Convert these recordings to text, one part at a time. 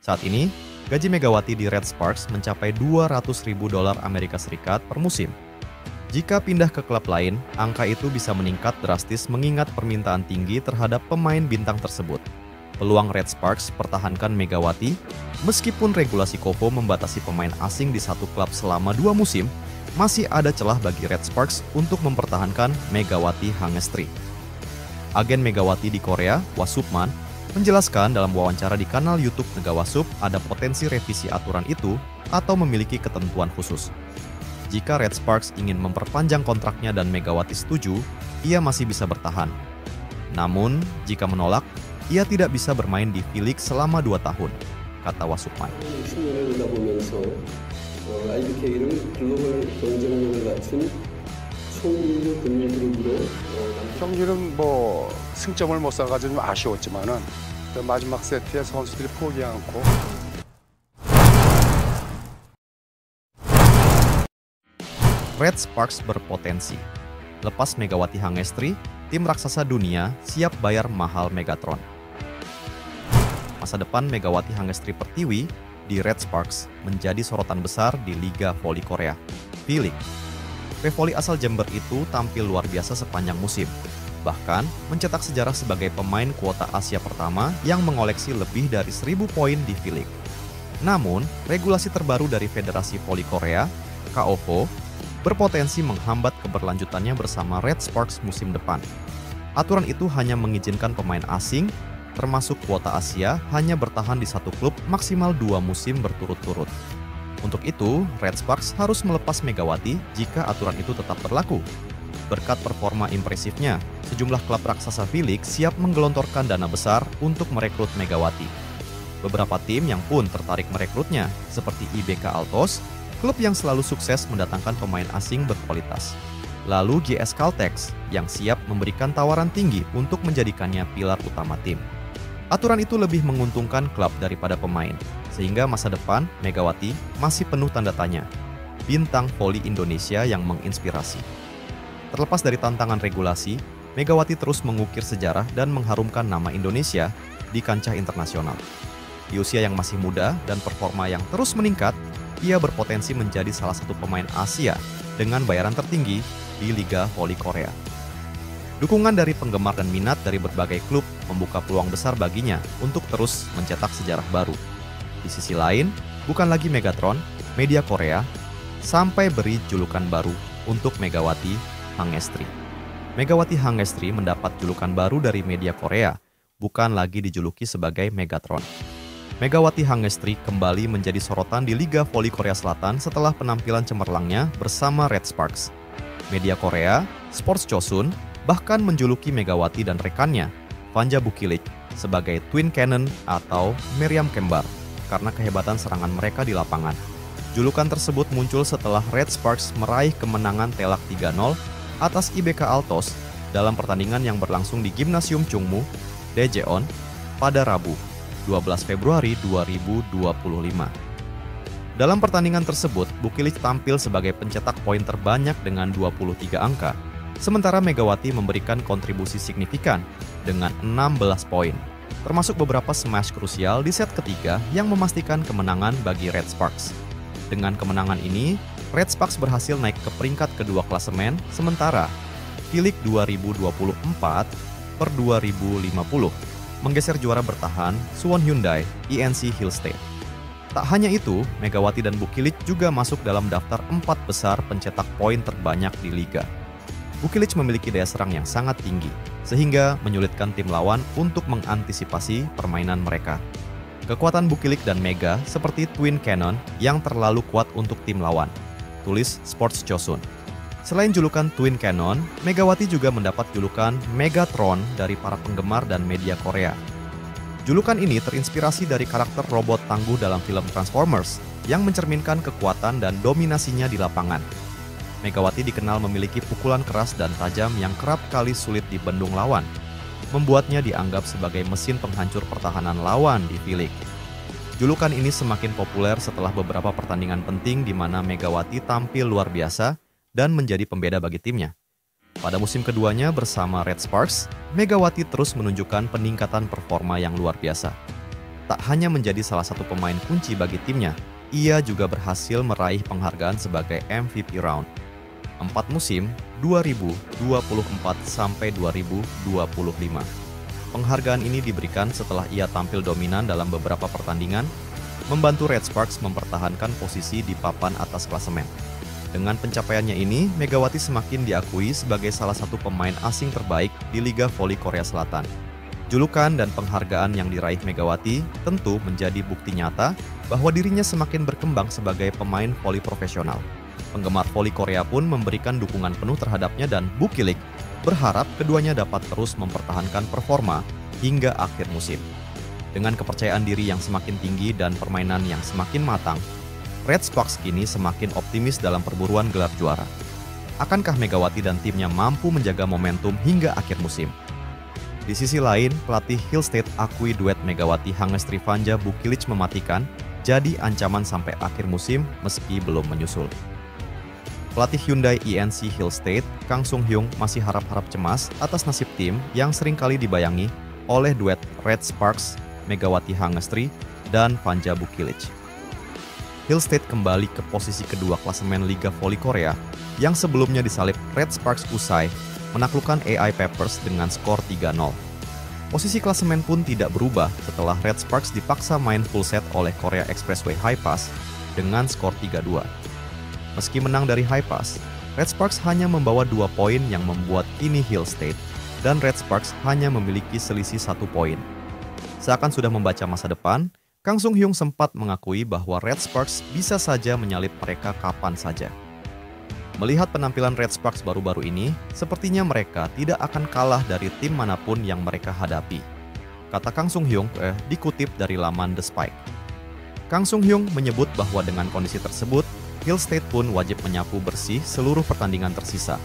Saat ini, gaji Megawati di Red Sparks mencapai $200.000 Amerika Serikat per musim. Jika pindah ke klub lain, angka itu bisa meningkat drastis mengingat permintaan tinggi terhadap pemain bintang tersebut. Peluang Red Sparks pertahankan Megawati, meskipun regulasi KOFO membatasi pemain asing di satu klub selama 2 musim, masih ada celah bagi Red Sparks untuk mempertahankan Megawati Hangestri. Agen Megawati di Korea, Wasupman, menjelaskan dalam wawancara di kanal YouTube Negawasup ada potensi revisi aturan itu atau memiliki ketentuan khusus. Jika Red Sparks ingin memperpanjang kontraknya dan Megawati setuju, ia masih bisa bertahan. Namun, jika menolak, ia tidak bisa bermain di V-League selama 2 tahun, kata Wasupman. 경기는 승점을 못 쌓아가지고 좀 아쉬웠지만은 마지막 세트에 선수들이 포기 않고 Red Sparks berpotensi. Lepas Megawati Hangestri, tim raksasa dunia siap bayar mahal Megatron. Masa depan Megawati Hangestri Pertiwi di Red Sparks menjadi sorotan besar di Liga Voli Korea, V-League. Pevoli asal Jember itu tampil luar biasa sepanjang musim. Bahkan mencetak sejarah sebagai pemain kuota Asia pertama yang mengoleksi lebih dari 1.000 poin di V-League. Namun, regulasi terbaru dari Federasi Voli Korea, KOVO, berpotensi menghambat keberlanjutannya bersama Red Sparks musim depan. Aturan itu hanya mengizinkan pemain asing, termasuk kuota Asia, hanya bertahan di satu klub maksimal 2 musim berturut-turut. Untuk itu, Red Sparks harus melepas Megawati jika aturan itu tetap berlaku. Berkat performa impresifnya, sejumlah klub raksasa V-League siap menggelontorkan dana besar untuk merekrut Megawati. Beberapa tim yang pun tertarik merekrutnya, seperti IBK Altos, klub yang selalu sukses mendatangkan pemain asing berkualitas. Lalu GS Caltex yang siap memberikan tawaran tinggi untuk menjadikannya pilar utama tim. Aturan itu lebih menguntungkan klub daripada pemain, sehingga masa depan Megawati masih penuh tanda tanya. Bintang voli Indonesia yang menginspirasi. Terlepas dari tantangan regulasi, Megawati terus mengukir sejarah dan mengharumkan nama Indonesia di kancah internasional. Di usia yang masih muda dan performa yang terus meningkat, ia berpotensi menjadi salah satu pemain Asia dengan bayaran tertinggi di Liga Voli Korea. Dukungan dari penggemar dan minat dari berbagai klub membuka peluang besar baginya untuk terus mencetak sejarah baru. Di sisi lain, bukan lagi Megatron, media Korea sampai beri julukan baru untuk Megawati Hangestri. Megawati Hangestri mendapat julukan baru dari media Korea, bukan lagi dijuluki sebagai Megatron. Megawati Hangestri kembali menjadi sorotan di Liga Voli Korea Selatan setelah penampilan cemerlangnya bersama Red Sparks. Media Korea, Sports Chosun, bahkan menjuluki Megawati dan rekannya, Vanja Bukilik, sebagai Twin Cannon atau Meriam Kembar, karena kehebatan serangan mereka di lapangan. Julukan tersebut muncul setelah Red Sparks meraih kemenangan telak 3-0 atas IBK Altos dalam pertandingan yang berlangsung di Gimnasium Chungmu, Daejeon, pada Rabu, 12 Februari 2025. Dalam pertandingan tersebut, Bukilik tampil sebagai pencetak poin terbanyak dengan 23 angka, sementara Megawati memberikan kontribusi signifikan dengan 16 poin, termasuk beberapa smash krusial di set ketiga yang memastikan kemenangan bagi Red Sparks. Dengan kemenangan ini, Red Sparks berhasil naik ke peringkat kedua klasemen, sementara V-League 2024 per 2050 menggeser juara bertahan Suwon Hyundai INC Hillstate. Tak hanya itu, Megawati dan Bukilik juga masuk dalam daftar 4 besar pencetak poin terbanyak di liga. Bukilik memiliki daya serang yang sangat tinggi, sehingga menyulitkan tim lawan untuk mengantisipasi permainan mereka. Kekuatan Bukilik dan Mega seperti Twin Cannon yang terlalu kuat untuk tim lawan, tulis Sports Chosun. Selain julukan Twin Cannon, Megawati juga mendapat julukan Megatron dari para penggemar dan media Korea. Julukan ini terinspirasi dari karakter robot tangguh dalam film Transformers yang mencerminkan kekuatan dan dominasinya di lapangan. Megawati dikenal memiliki pukulan keras dan tajam yang kerap kali sulit dibendung lawan, membuatnya dianggap sebagai mesin penghancur pertahanan lawan di V-League. Julukan ini semakin populer setelah beberapa pertandingan penting di mana Megawati tampil luar biasa dan menjadi pembeda bagi timnya. Pada musim keduanya bersama Red Sparks, Megawati terus menunjukkan peningkatan performa yang luar biasa. tak hanya menjadi salah satu pemain kunci bagi timnya, ia juga berhasil meraih penghargaan sebagai MVP Round 4 musim 2024 sampai 2025. Penghargaan ini diberikan setelah ia tampil dominan dalam beberapa pertandingan, membantu Red Sparks mempertahankan posisi di papan atas klasemen. Dengan pencapaiannya ini, Megawati semakin diakui sebagai salah satu pemain asing terbaik di Liga Voli Korea Selatan. Julukan dan penghargaan yang diraih Megawati tentu menjadi bukti nyata bahwa dirinya semakin berkembang sebagai pemain voli profesional. Penggemar voli Korea pun memberikan dukungan penuh terhadapnya dan Bukilik berharap keduanya dapat terus mempertahankan performa hingga akhir musim. Dengan kepercayaan diri yang semakin tinggi dan permainan yang semakin matang, Red Sparks kini semakin optimis dalam perburuan gelar juara. Akankah Megawati dan timnya mampu menjaga momentum hingga akhir musim? Di sisi lain, pelatih Hill State akui duet Megawati Hangestri Vanja Bukilich mematikan jadi ancaman sampai akhir musim meski belum menyusul. Pelatih Hyundai INC Hill State, Kang Sung Hyung masih harap-harap cemas atas nasib tim yang seringkali dibayangi oleh duet Red Sparks, Megawati Hangestri, dan Vanja Bukilich. Hill State kembali ke posisi kedua klasemen Liga Voli Korea yang sebelumnya disalip Red Sparks usai menaklukkan AI Peppers dengan skor 3-0. Posisi klasemen pun tidak berubah setelah Red Sparks dipaksa main full set oleh Korea Expressway High Pass dengan skor 3-2. Meski menang dari High Pass, Red Sparks hanya membawa 2 poin yang membuat kini Hill State dan Red Sparks hanya memiliki selisih 1 poin. Seakan sudah membaca masa depan, Kang Sung Hyung sempat mengakui bahwa Red Sparks bisa saja menyalip mereka kapan saja. Melihat penampilan Red Sparks baru-baru ini, sepertinya mereka tidak akan kalah dari tim manapun yang mereka hadapi, kata Kang Sung Hyung dikutip dari laman The Spike. Kang Sung Hyung menyebut bahwa dengan kondisi tersebut, Hill State pun wajib menyapu bersih seluruh pertandingan tersisa.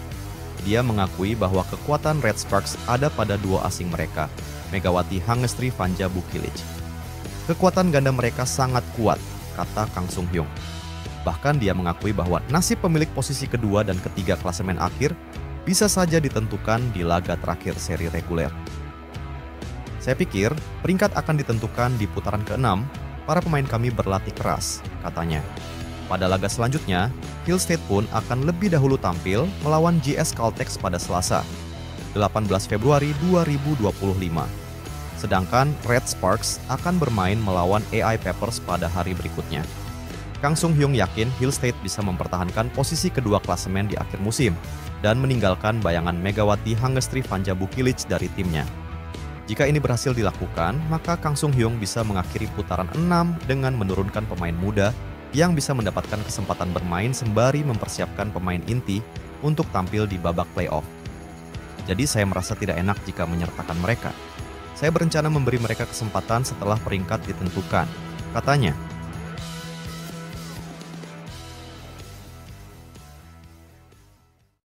Dia mengakui bahwa kekuatan Red Sparks ada pada duo asing mereka, Megawati Hangestri Vanja Bukilich. Kekuatan ganda mereka sangat kuat, kata Kang Sung Hyung. Bahkan dia mengakui bahwa nasib pemilik posisi kedua dan ketiga klasemen akhir bisa saja ditentukan di laga terakhir seri reguler. Saya pikir peringkat akan ditentukan di putaran ke-6, para pemain kami berlatih keras, katanya. Pada laga selanjutnya, Hill State pun akan lebih dahulu tampil melawan GS Caltex pada Selasa, 18 Februari 2025. Sedangkan Red Sparks akan bermain melawan AI Peppers pada hari berikutnya. Kang Sung Hyung yakin Hill State bisa mempertahankan posisi kedua klasemen di akhir musim dan meninggalkan bayangan Megawati Hangestri Vanja Bukilich dari timnya. Jika ini berhasil dilakukan, maka Kang Sung Hyung bisa mengakhiri putaran 6 dengan menurunkan pemain muda yang bisa mendapatkan kesempatan bermain sembari mempersiapkan pemain inti untuk tampil di babak playoff. Jadi saya merasa tidak enak jika menyertakan mereka. Saya berencana memberi mereka kesempatan setelah peringkat ditentukan, katanya.